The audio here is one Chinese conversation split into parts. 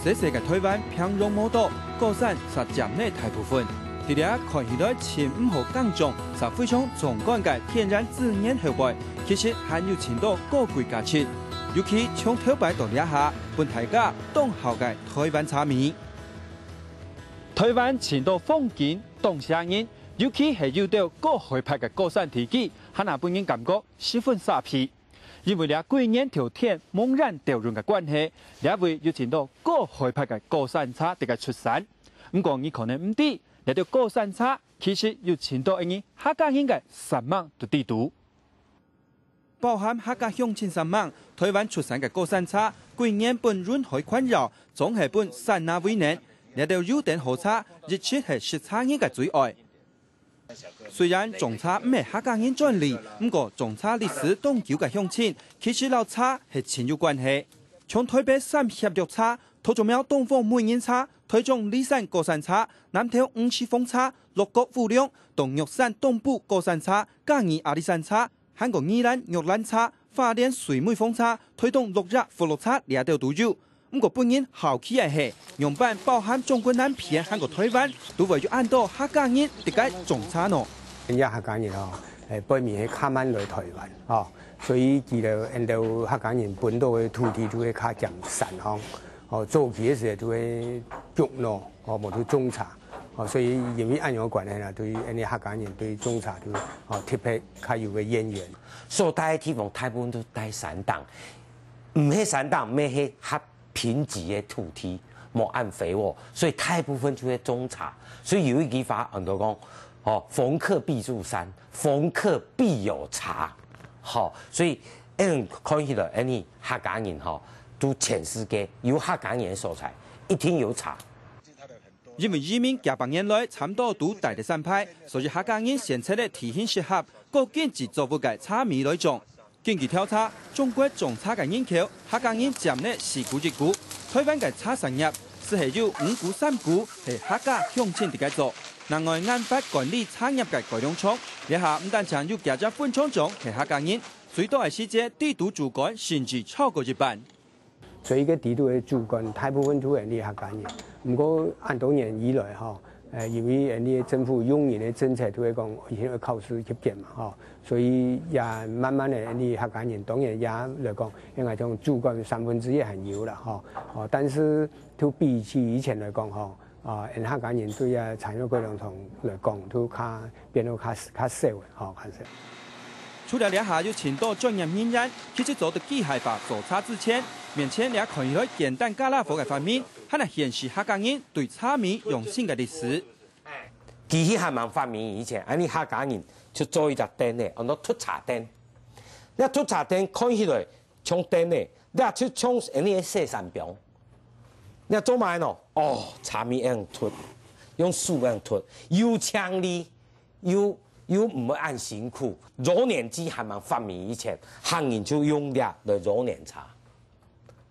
细细嘅台湾平庸摩岛，高山是占了大部分。伫遐看起来前唔好讲重，是非常壮观嘅天然自然后背，其实含有程度高贵价值。尤其从头摆到遐下，本大家当好嘅台湾茶米。台湾前度风景动声音，尤其係遇到高海拔嘅高山地區，讓人本人感覺十分煞氣。因為倆貴年條天猛然掉入嘅關係，倆會要前到高海拔嘅高山茶哋嘅出產。唔過你可能唔知，呢條高山茶其實要前到一客家人嘅3萬嘅地圖。包含客家鄉親3萬，台灣出產嘅高山茶，貴年本潤海困擾，總係本山那威年。呢條有點好茶，日出係食茶人嘅最愛。雖然種茶唔係客家人專利，不過種茶歷史當久嘅鄉親，其實老茶係親有關係。從台北三協綠茶、土種苗東方梅園茶、台中梨山高山茶、南投五七峰茶、鹿角富良、東玉山東部高山茶、嘉義阿里山茶、韓國宜蘭玉蘭茶、花蓮水美峰茶、台東六日福祿茶呢條都有。不過本人好奇嘅係，樣板包含中國南片、韓國台灣，都為咗按到客家人點解種茶呢？人家客家人哦，背面係較慢來台灣哦，所以記得按到客家人本土嘅土地都會較漸散康，哦，早期嘅時候都會種咯，哦，無到種茶，哦，所以因為按樣關係啦，對啲客家人對種茶都哦特別較有個淵源。所帶嘅地方大部分都帶山檔，唔係山檔，咩係黑。貧瘠的土地冇按肥沃，所以大部分就係種茶。所以有一句話，人都講：哦，逢客必入山，逢客必有茶。好，所以看起來你客家人都全世界有客家人所在，一定有茶。因為移民幾百年來差唔多都大地山派，所以客家人選擇的體型適合，各經濟作物嘅茶米來種。根據調查，中國種茶嘅人口，客家人佔呢4股1股。台灣嘅茶產業只係有5股3股係客家鄉親哋做。另外，研發管理產業嘅改良廠，以下唔單止有幾隻分廠長係客家人，最多係世界地圖主管甚至超過1半。所以個地圖嘅主管大部分都係啲客家人，不過按多年以來因為啲政府用人嘅政策都係講以前會考試協檢嘛，所以也慢慢嘅啲客家人當然也嚟講，應該從主管1/3係有啦，但是都比起以前嚟講，客家人對啊產業改良廠嚟講都變到較少嘅，較少。除了兩下有前多專業人員，其實做的機械化做茶之前，面前兩看起來簡單加拉火嘅方面，可能顯示客家人對茶米用心嘅歷史。機器還冇發明以前，你客家人就做一隻燈咧，叫做凸茶燈。你凸茶燈看起來像燈咧，你就像你細山標。你做咩喏？哦，茶米樣凸，用樹樣凸，又強力又唔會按辛苦。揉捻機還冇發明以前，客人就用啲嚟揉捻茶。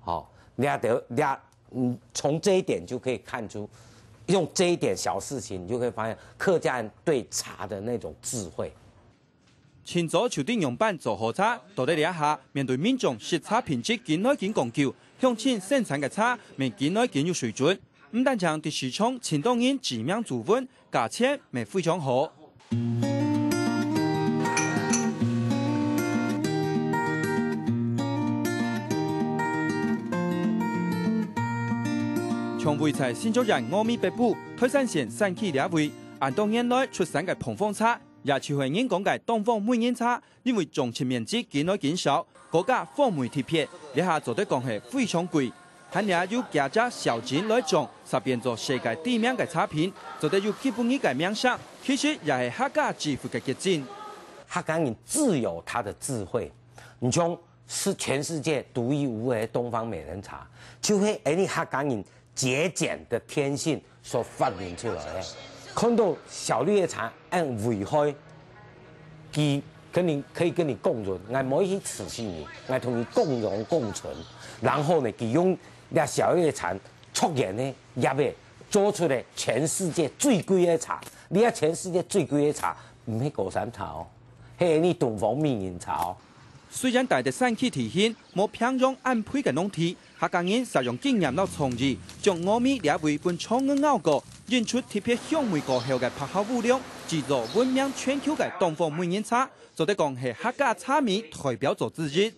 好，從這一點就可以看出。用這一點小事情，你就可以發現客家人對茶的那種智慧。前早朝定樣板做好茶，到底兩下面對民眾食茶品質見來見講究，鄉親生產嘅茶未見來見有水準。唔單將啲市場前當然知名主分，價錢未非常好。從會在新竹人峨眉北部台山縣山區兩位，按多年來出產嘅蓬風茶，也就係人講嘅東方梅園茶，因為種植面積見來見少，嗰家放梅貼片，呢下做得講係非常貴。喺呢有幾隻小錢來種，實變做世界知名嘅茶品，做得有基本嘅名聲，其實也係客家致富嘅結晶。客家人自有他的智慧，你像是全世界獨一無二嘅東方美人茶，就係你客家人節儉的天性所發明出來的。看到小綠葉茶按危害，可以跟你共存，我冇一起持續你，我同你共榮共存。然後呢，佢用啲小綠葉茶促然呢，入嚟做出嚟全世界最貴嘅茶。你睇全世界最貴嘅茶唔係高山茶哦，係你東方美人茶哦。雖然大地山區體現冇平庸按配嘅農地，客家人使用經驗到創意，將糯米列為本創嘅咬過，引出特別香味過後嘅拍烤物料，製造聞名全球嘅東方美人茶，就得講係客家茶米代表作之一。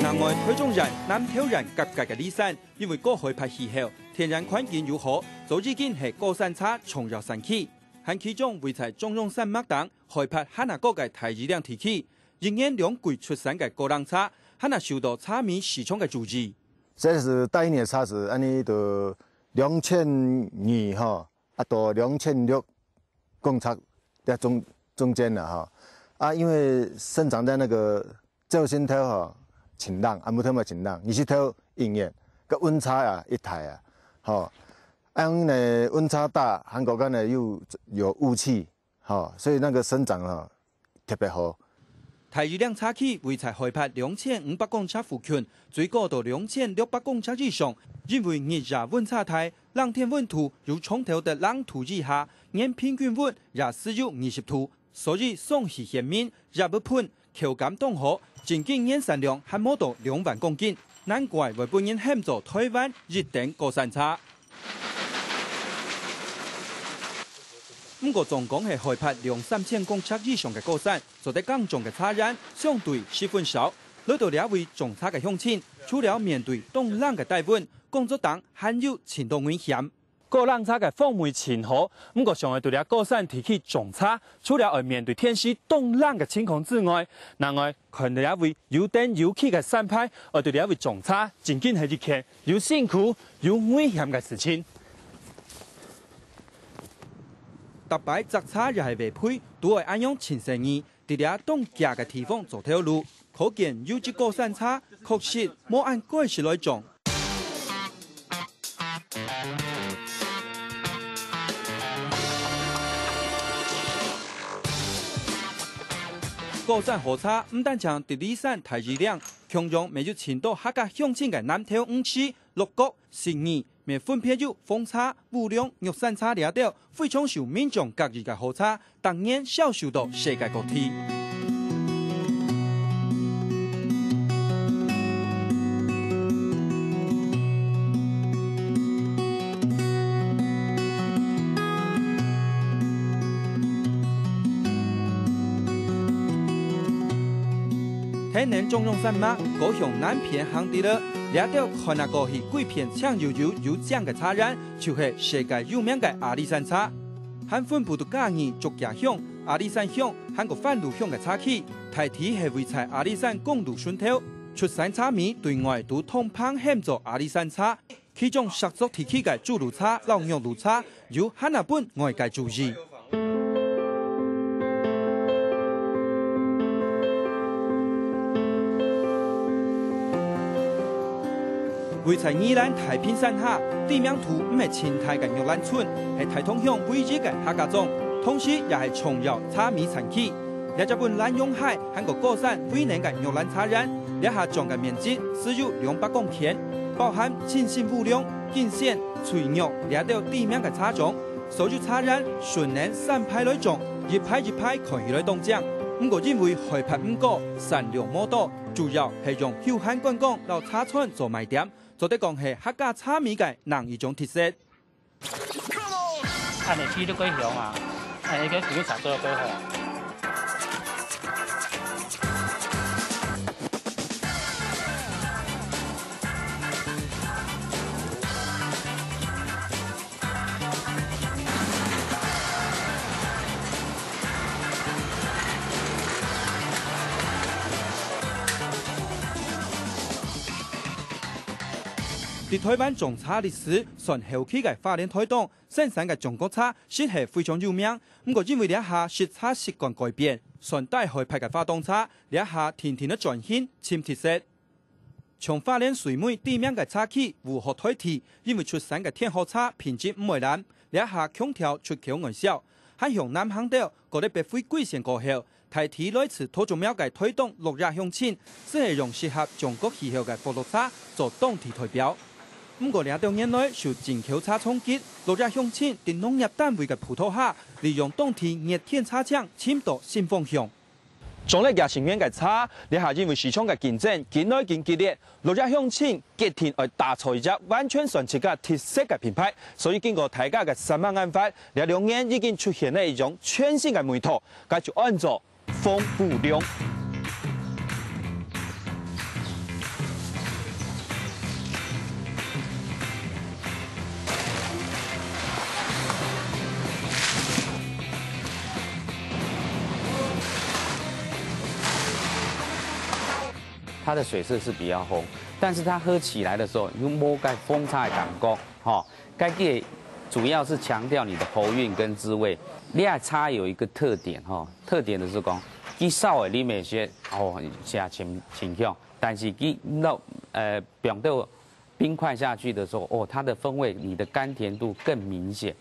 另外，台中人、南投人各界嘅理山，因為過海派氣候、天然環境友好，早已經係高山茶重要山區。喺其中，位在中庸山脈等海拔漢那高嘅台二兩地區，仍然兩季出產嘅高檔茶，漢那受到茶米市場嘅注意。這是第一年茶是安尼到2002哈，到2006公差在中間啦哈，因為生長在那個礁心頭哈。晴朗，阿木頭嘛晴朗，20頭營業，個溫差啊一台啊，吼，因為溫差大，韓國間呢又有霧氣，吼，所以那個生長啊特別好。台二兩茶區位在海拔2500公尺附近，最高到2600公尺以上。因為日日溫差大，冷天溫度由床頭的冷土以下，年平均溫也只有20度，所以送氣鮮面，也不噴，口感凍好。淨經年產量還冇到2萬公斤，難怪為本人喊做台灣一等高山茶。不過總共係海拔2-3千公尺以上嘅高山，所得耕種嘅茶園相對十分少。來到兩位種茶嘅鄉親，除了面對凍冷嘅低溫，工作當還有前途危險。高冷茶嘅風味前好，不過上來對了高山地區種茶，除了要面對天氣凍冷嘅情況之外，另外看到一位有燈有氣嘅山派，而對了一位種茶，僅僅係一件有辛苦有危險嘅事情。特別摘茶又係為配，都係按用前生意，對了凍夾嘅地方做條路，可見有隻高山茶確實冇按規矩來種。高山河茶唔但將第二山台二兩，強用未有前到客家鄉親嘅南投5市、鹿角、信義，未分別有鳳茶、武陵、玉山茶兩條，非常受民眾各異嘅好茶，當然銷售到世界各地。天然中庸山脈高雄南片行地了，兩條看那個是貴片香悠悠有醬嘅茶園，就是世界有名嘅阿里山茶。含分布到嘉義竹家鄉、阿里山鄉、韓國番路鄉嘅茶區，大體係位在阿里山公路順頭。出產茶米對外都通旁喊做阿里山茶，其中十足地區嘅豬肉茶、老肉爐茶，有漢那本外界注意。位在宜蘭太平山下，地名圖唔係清代嘅玉蘭村，係台東鄉唯一嘅客家莊，同時也係重要茶米產區。呢隻本蘭湧海韓國高山威能嘅玉蘭茶園，呢下種嘅面積只有200公頃，包含金線武陵、金線、翠玉呢條地名嘅茶種，所有茶園順年3排來種，一排一排可以來凍醬。不過因為海拔唔高，產量冇多，主要係用休閒觀光到茶村做賣點。做得講係客家茶米嘅另一種特色。按你批都幾響啊！係嘅，幾茶都有幾響。在台灣種茶歷史算後期嘅花蓮台東生產嘅中國茶，先係非常有名。不過因為呢下食茶習慣改變，算大海派嘅花東茶呢下天天的轉型潛特色。從花蓮水美地名嘅茶區如何代替？因為出產嘅天河茶品質唔為爛，呢下強調出口外銷。喺向南行道嗰啲白灰貴線過後，代替來自土種廟嘅推動落日鄉親，只係用適合中國氣候嘅福祿茶做當地代表。不過，兩年內受進口差衝擊，落日鄉親在農業單位嘅葡萄下，利用當天熱天差搶遷到新方向。種咧亞成員嘅差，你係因為市場嘅競爭越來越激烈，落日鄉親決定要打造一隻完全全新嘅特色嘅品牌，所以經過大家嘅深入研發，呢2年已經出現了一種全新嘅味道，佢就按照豐富量。它的水色是比较红，但是它喝起来的时候，有摸盖风差的感觉，哈，该个主要是强调你的喉韵跟滋味。烈茶有一个特点，哈，特点就是讲，它烧的里面些下清香，但是它冰到冰块下去的时候，它的风味，你的甘甜度更明显。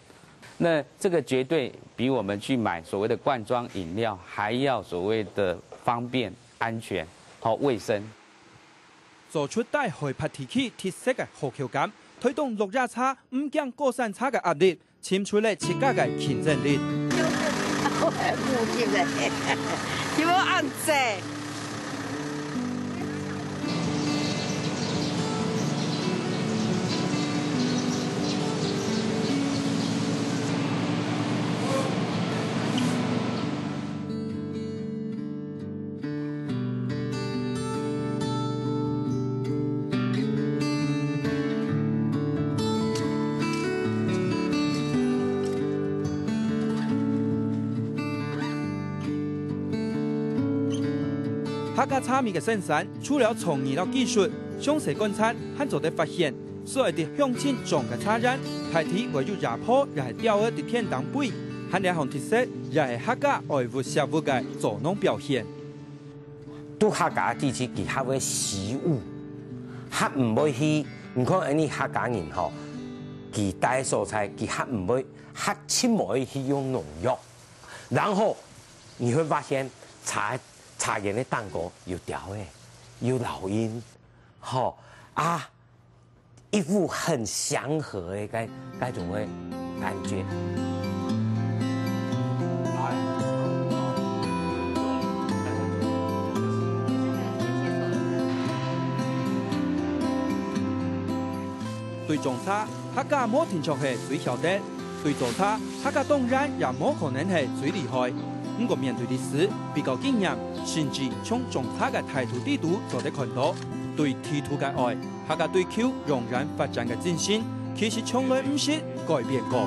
那这个绝对比我们去买所谓的罐装饮料还要所谓的方便、安全。好衛生，做出帶害怕提起特色嘅好口感，推動落日茶唔驚過山茶嘅壓力，簽出嚟自家嘅競爭力。冇見咧，要我按正。客家茶米嘅生產，除了從研究技術、詳細觀察，還做得發現，所謂嘅鄉親種嘅茶人，大體為咗牙坡，又係雕喺啲天當背，喺兩項特色，又係客家愛護社會嘅作農表現。對客家地區，佢較會習武，較唔會去，唔看any客家人吼，佢帶蔬菜，佢較唔會，較親唔會去用農藥，然後你會發現茶葉的蛋糕有調誒，有老鷹，吼一副很祥和的嗰種嘅感覺。對種茶，客家冇聽說係最曉得；對做茶，客家當然也冇可能係最厲害。不過面對歷史比較經驗，甚至從種茶嘅態度地圖就得看到，對地圖嘅愛，客家對口仍然發展嘅精神，其實從來唔是改變過。